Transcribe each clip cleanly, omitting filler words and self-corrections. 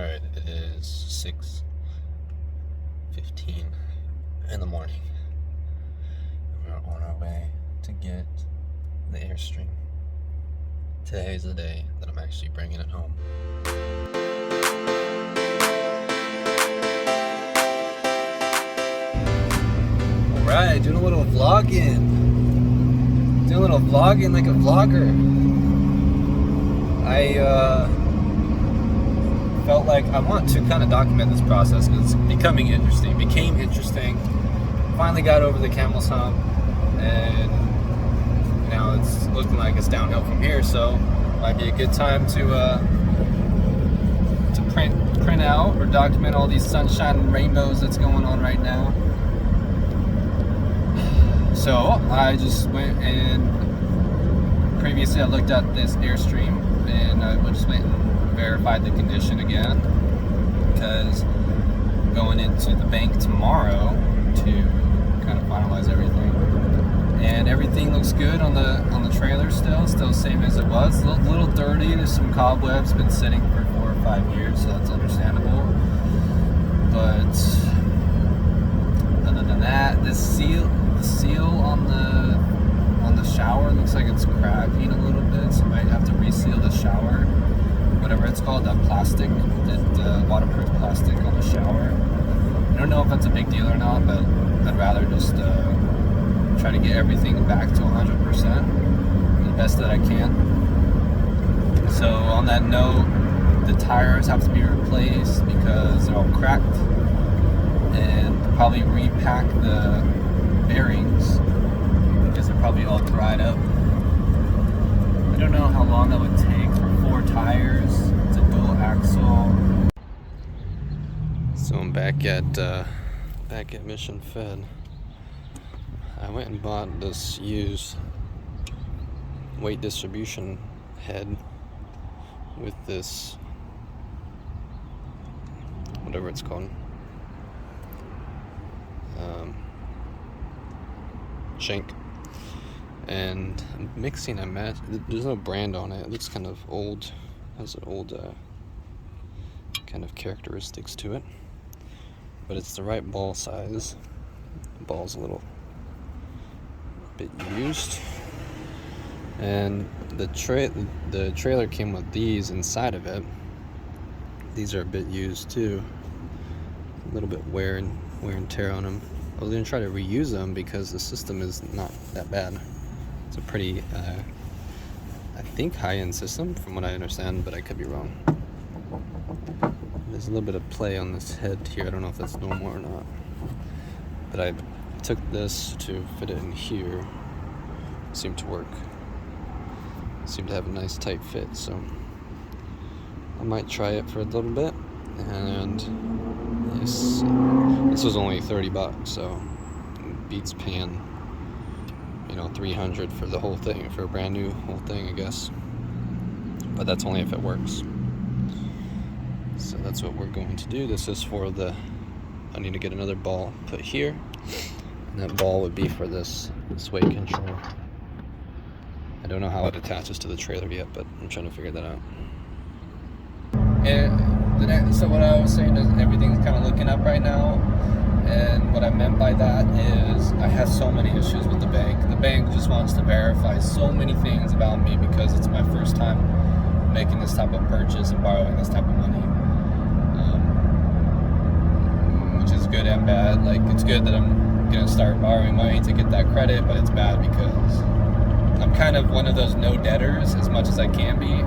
Alright, it is 6:15 in the morning. We're on our way to get the Airstream. Today is the day that I'm actually bringing it home. Alright, doing a little vlogging. Doing a little vlogging like a vlogger. I felt like I want to kind of document this process because it's became interesting. Finally got over the camel's hump, and now it's looking like it's downhill from here, so might be a good time to print out or document all these sunshine and rainbows that's going on right now. So I just went and previously I looked at this Airstream, and I just went and verified the condition again, because I'm going into the bank tomorrow to kind of finalize everything, and everything looks good on the trailer. Still same as it was. A little dirty. There's some cobwebs. Been sitting for 4 or 5 years, so that's understandable. But other than that, the seal on the shower looks like it's cracking a little bit, so I might have to reseal the shower, whatever it's called, that plastic, that waterproof plastic on the shower. I don't know if that's a big deal or not, but I'd rather just try to get everything back to 100%, the best that I can. So on that note, the tires have to be replaced because they're all cracked, and probably repack the bearings because they're probably all dried up. I don't know how long that would take for 4 tires. It's a dual axle. So I'm back at Mission Fed. I went and bought this used weight distribution head with this, whatever it's called, shank. And I'm mixing a match. There's no brand on it. It looks kind of old. Has an old kind of characteristics to it. But it's the right ball size. The ball's a little bit used. And the trailer came with these inside of it. These are a bit used too. A little bit wear and tear on them. I was gonna try to reuse them because the system is not that bad. It's a pretty, I think, high-end system from what I understand, but I could be wrong. There's a little bit of play on this head here. I don't know if that's normal or not. But I took this to fit it in here. It seemed to work. It seemed to have a nice tight fit, so I might try it for a little bit. And this was only $30, so it beats paying, $300 for the whole thing, for a brand new whole thing, I guess. But that's only if it works. So that's what we're going to do. This is for I need to get another ball put here, and that ball would be for this weight control. I don't know how it attaches to the trailer yet, but I'm trying to figure that out. So what I was saying is everything's kind of looking up right now, and what I meant by that is I have so many issues with the bank. The bank just wants to verify so many things about me because it's my first time making this type of purchase and borrowing this type of money, which is good and bad. Like, it's good that I'm gonna start borrowing money to get that credit, but it's bad because I'm kind of one of those no debtors as much as I can be.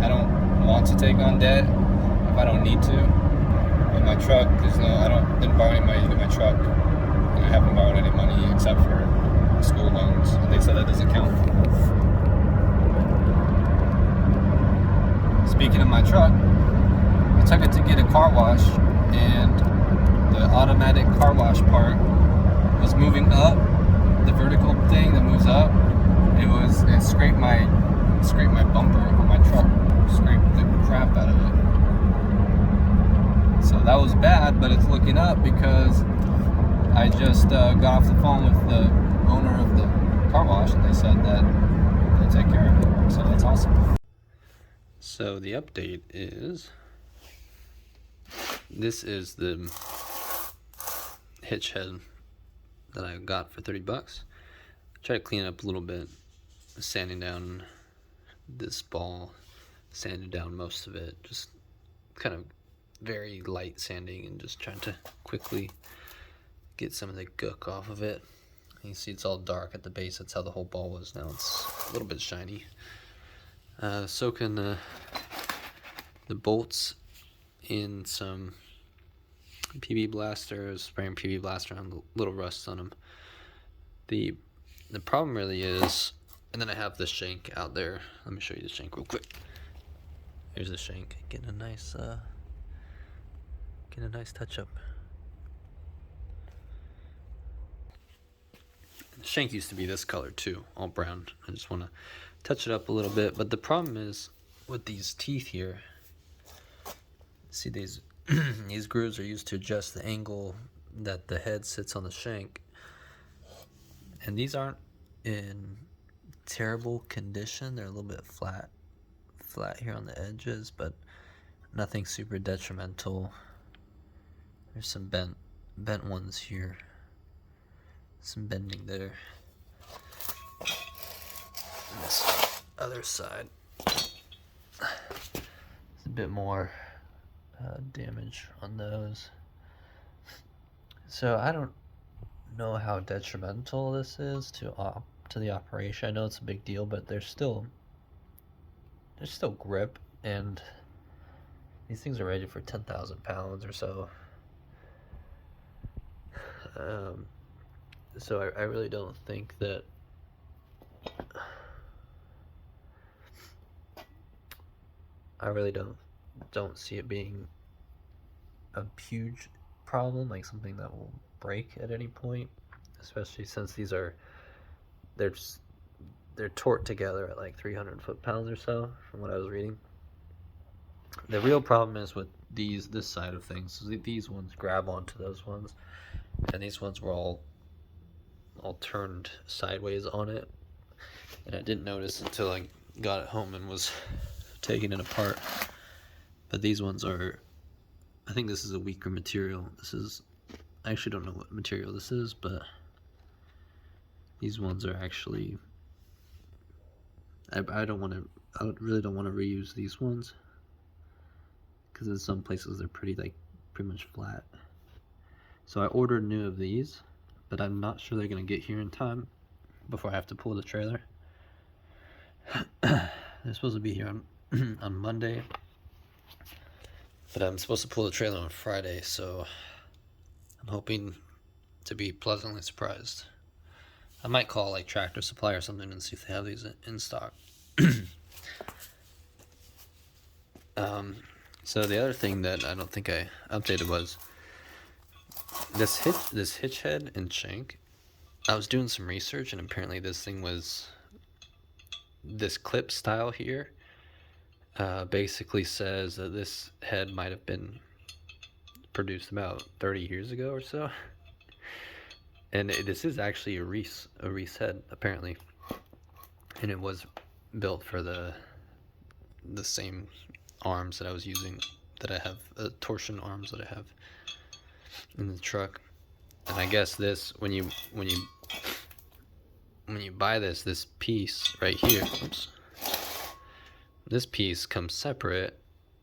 I don't want to take on debt if I don't need to. With my truck, didn't borrow any money to get my truck, and I haven't borrowed any money except for school loans, and they said that doesn't count. Speaking of my truck, I took it to get a car wash, and the automatic car wash part was moving up. The vertical thing that moves up, it scraped my bumper on my truck, scraped the crap out of it. So that was bad, but it's looking up because I just got off the phone with the owner of the car wash, and they said that they'll take care of it. So that's awesome. So the update is This is the hitch head that I got for 30 bucks. Try to clean it up a little bit, sanding down this ball, sanded down most of it, just kind of very light sanding and just trying to quickly get some of the gook off of it. You can see it's all dark at the base. That's how the whole ball was. Now it's a little bit shiny. Soaking the bolts in some PB blasters, spraying PB blaster on, a little rust on them. The problem really is, and then I have the shank out there. Let me show you the shank real quick. Here's the shank, getting a nice touch up. The shank used to be this color too, all brown. I just want to touch it up a little bit, but the problem is with these teeth here. See, these these grooves are used to adjust the angle that the head sits on the shank, and these aren't in terrible condition. They're a little bit flat here on the edges, but nothing super detrimental. There's some bent ones here, some bending there. And this other side, it's a bit more damage on those. So I don't know how detrimental this is to the operation. I know it's a big deal, but there's still grip, and these things are rated for 10,000 pounds or so. So I really don't think that don't see it being a huge problem, like something that will break at any point, especially since they're torqued together at like 300 foot-pounds or so, from what I was reading. The real problem is with this side of things. So these ones grab onto those ones, and these ones were all turned sideways on it, and I didn't notice until I got it home and was taking it apart. But these ones are, I think this is a weaker material. I actually don't know what material this is, but these ones are actually, I really don't want to reuse these ones, because in some places they're pretty much flat. So I ordered new of these, but I'm not sure they're going to get here in time before I have to pull the trailer. They're supposed to be here on Monday, but I'm supposed to pull the trailer on Friday, so I'm hoping to be pleasantly surprised. I might call like Tractor Supply or something and see if they have these in stock. So the other thing that I don't think I updated was this hitch head and shank. I was doing some research, and apparently this thing was this clip style here. Basically says that this head might have been produced about 30 years ago or so, and this is actually a Reese head apparently, and it was built for the same arms that I was using, that I have, torsion arms that I have in the truck. And I guess this, when you buy this piece right here, oops, this piece comes separate,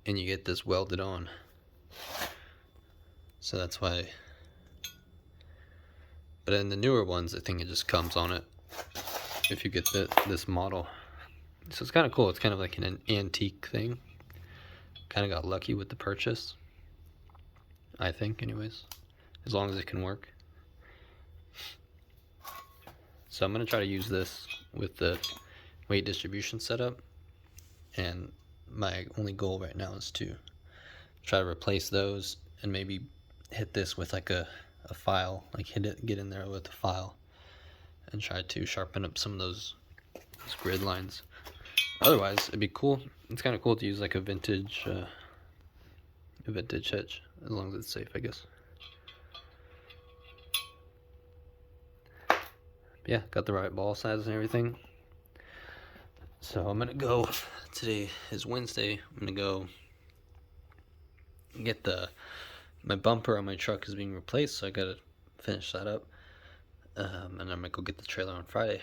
and you get this welded on. So that's why. But in the newer ones, I think it just comes on it if you get this model. So it's kind of cool. It's kind of like an antique thing. Kind of got lucky with the purchase, I think, anyways, as long as it can work. So I'm going to try to use this with the weight distribution setup, and my only goal right now is to try to replace those and maybe hit this with like a file, like get in there with a file and try to sharpen up some of those grid lines. Otherwise, it'd be cool. It's kind of cool to use like a vintage hitch, as long as it's safe, I guess. Yeah, got the right ball size and everything. So I'm gonna go, today is Wednesday, I'm gonna go get the My bumper on my truck is being replaced, so I gotta finish that up. And I'm gonna go get the trailer on Friday.